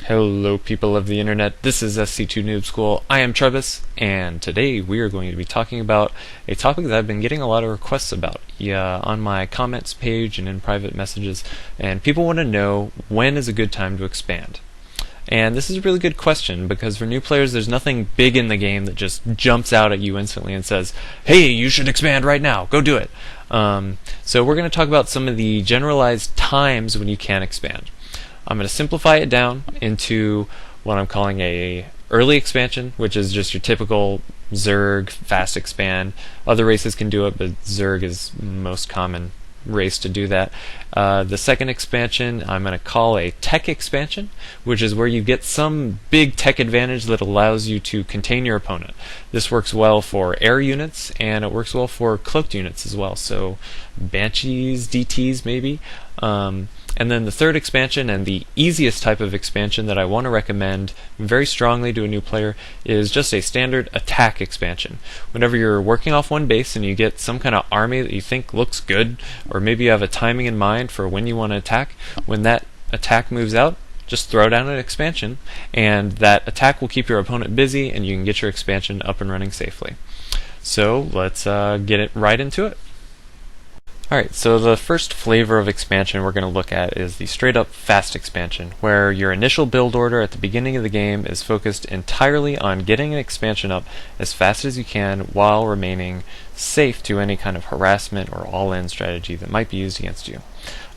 Hello people of the internet, this is SC2 Noob School. I am Trebus, and today we are going to be talking about a topic that I've been getting a lot of requests about on my comments page and in private messages, and people want to know when is a good time to expand. And this is a really good question because for new players there's nothing big in the game that just jumps out at you instantly and says, hey, you should expand right now, go do it. So we're going to talk about some of the generalized times when you can expand. I'm going to simplify it down into what I'm calling a early expansion, which is just your typical Zerg fast expand. Other races can do it, but Zerg is most common race to do that. The second expansion I'm going to call a tech expansion, which is where you get some big tech advantage that allows you to contain your opponent. This works well for air units, and it works well for cloaked units as well, so Banshees, DTs maybe. And then the third expansion, and the easiest type of expansion that I want to recommend very strongly to a new player, is just a standard attack expansion. Whenever you're working off one base and you get some kind of army that you think looks good, or maybe you have a timing in mind for when you want to attack, when that attack moves out, just throw down an expansion, and that attack will keep your opponent busy and you can get your expansion up and running safely. So let's get it right into it. Alright, so the first flavor of expansion we're going to look at is the straight up fast expansion, where your initial build order at the beginning of the game is focused entirely on getting an expansion up as fast as you can while remaining safe to any kind of harassment or all-in strategy that might be used against you.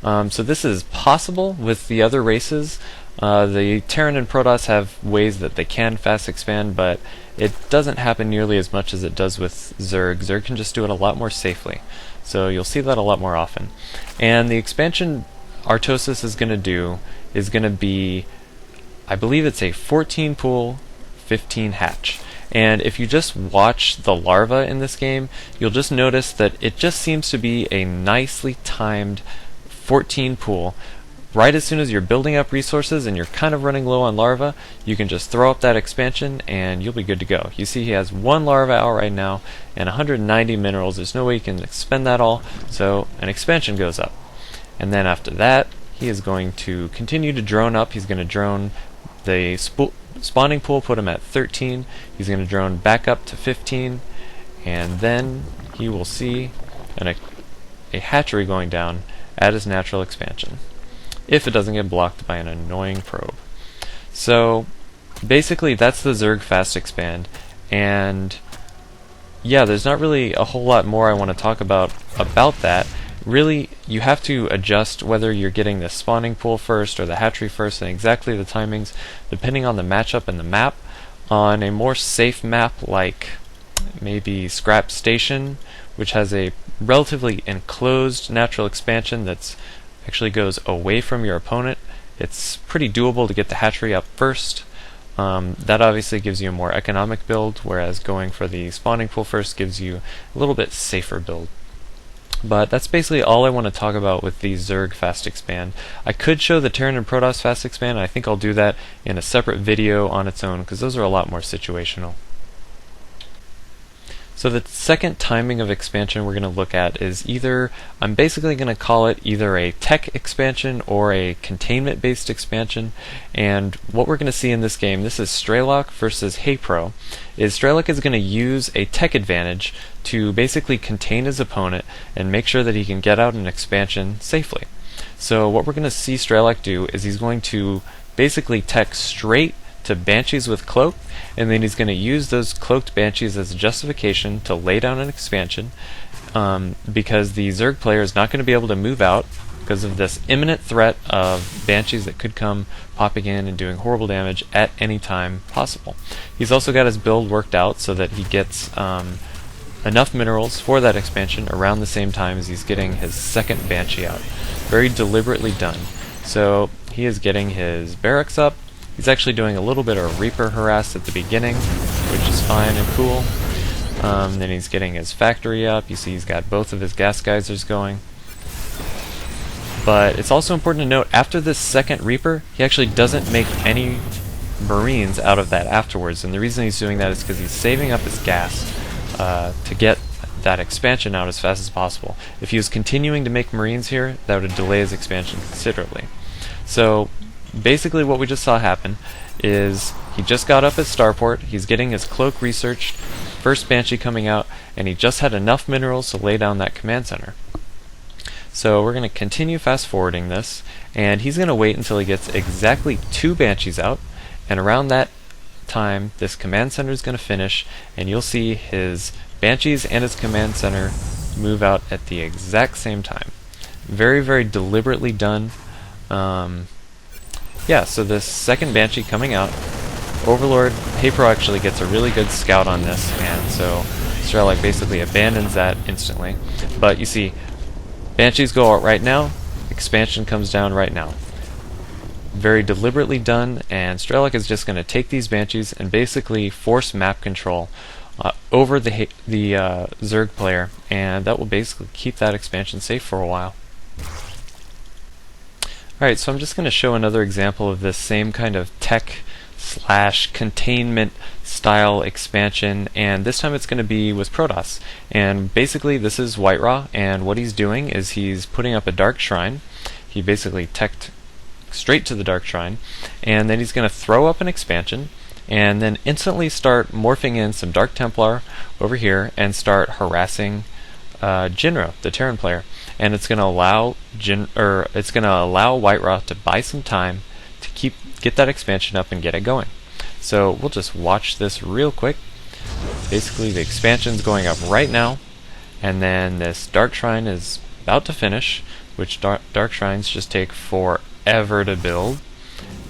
So this is possible with the other races. The Terran and Protoss have ways that they can fast expand, but it doesn't happen nearly as much as it does with Zerg. Zerg can just do it a lot more safely. So you'll see that a lot more often. And the expansion Artosis is going to do is going to be, I believe it's a 14 pool, 15 hatch. And if you just watch the larva in this game, you'll just notice that it just seems to be a nicely timed 14 pool. Right as soon as you're building up resources and you're kind of running low on larva, you can just throw up that expansion and you'll be good to go. You see he has one larva out right now and 190 minerals. There's no way you can expend that all, so an expansion goes up. And then after that, he is going to continue to drone up. He's going to drone the spawning pool, put him at 13. He's going to drone back up to 15, and then he will see a hatchery going down at his natural expansion, if it doesn't get blocked by an annoying probe. So basically that's the Zerg fast expand, and yeah, there's not really a whole lot more I want to talk about that. Really, you have to adjust whether you're getting the spawning pool first or the hatchery first, and exactly the timings depending on the matchup and the map. On a more safe map like maybe Scrap Station, which has a relatively enclosed natural expansion that's actually goes away from your opponent, it's pretty doable to get the hatchery up first. That obviously gives you a more economic build, whereas going for the spawning pool first gives you a little bit safer build. But that's basically all I want to talk about with the Zerg fast expand. I could show the Terran and Protoss fast expand, and I think I'll do that in a separate video on its own, because those are a lot more situational. So the second timing of expansion we're going to look at is I'm basically going to call it either a tech expansion or a containment based expansion. And what we're going to see in this game, this is Strelok versus HeyPro, is Strelok is going to use a tech advantage to basically contain his opponent and make sure that he can get out an expansion safely. So what we're going to see Strelok do is he's going to basically tech straight to Banshees with Cloak, and then he's going to use those cloaked Banshees as a justification to lay down an expansion, because the Zerg player is not going to be able to move out because of this imminent threat of Banshees that could come popping in and doing horrible damage at any time possible. He's also got his build worked out so that he gets enough minerals for that expansion around the same time as he's getting his second Banshee out. Very deliberately done. So he is getting his barracks up. He's actually doing a little bit of Reaper harass at the beginning, which is fine and cool. Then he's getting his factory up. You see he's got both of his gas geysers going. But it's also important to note, after this second Reaper, he actually doesn't make any Marines out of that afterwards. And the reason he's doing that is because he's saving up his gas to get that expansion out as fast as possible. If he was continuing to make Marines here, that would delay his expansion considerably. So basically what we just saw happen is he just got up at starport, he's getting his cloak researched, first Banshee coming out, and he just had enough minerals to lay down that command center. So we're going to continue fast forwarding this, and he's going to wait until he gets exactly 2 Banshees out, and around that time this command center is going to finish, and you'll see his Banshees and his command center move out at the exact same time. Very, very deliberately done. Yeah, so this second Banshee coming out, Overlord, Haypro actually gets a really good scout on this, and so Strelok basically abandons that instantly. But you see, Banshees go out right now, expansion comes down right now. Very deliberately done, and Strelok is just going to take these Banshees and basically force map control over the Zerg player, and that will basically keep that expansion safe for a while. Alright, so I'm just going to show another example of this same kind of tech / containment style expansion, and this time it's going to be with Protoss. And basically this is Whiteraw, and what he's doing is he's putting up a Dark Shrine. He basically teched straight to the Dark Shrine, and then he's going to throw up an expansion, and then instantly start morphing in some Dark Templar over here and start harassing Jinro, the Terran player. And it's going to allow Whiteraw to buy some time to get that expansion up and get it going. So we'll just watch this real quick. Basically the expansion's going up right now, and then this Dark Shrine is about to finish, which Dark Shrines just take forever to build.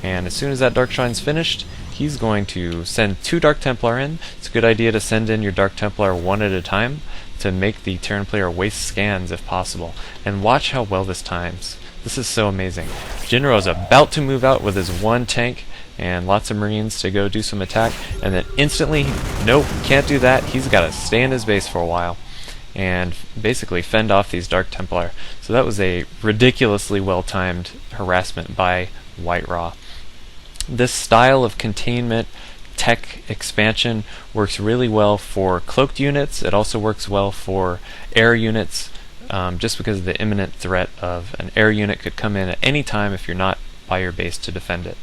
And as soon as that Dark Shrine's finished, he's going to send 2 Dark Templar in. It's a good idea to send in your Dark Templar one at a time to make the Terran player waste scans if possible. And watch how well this times. This is so amazing. Jinro is about to move out with his 1 tank and lots of Marines to go do some attack, and then instantly, nope, can't do that. He's got to stay in his base for a while and basically fend off these Dark Templar. So that was a ridiculously well-timed harassment by Whiteraw. This style of containment tech expansion works really well for cloaked units. It also works well for air units, just because of the imminent threat of an air unit could come in at any time if you're not by your base to defend it.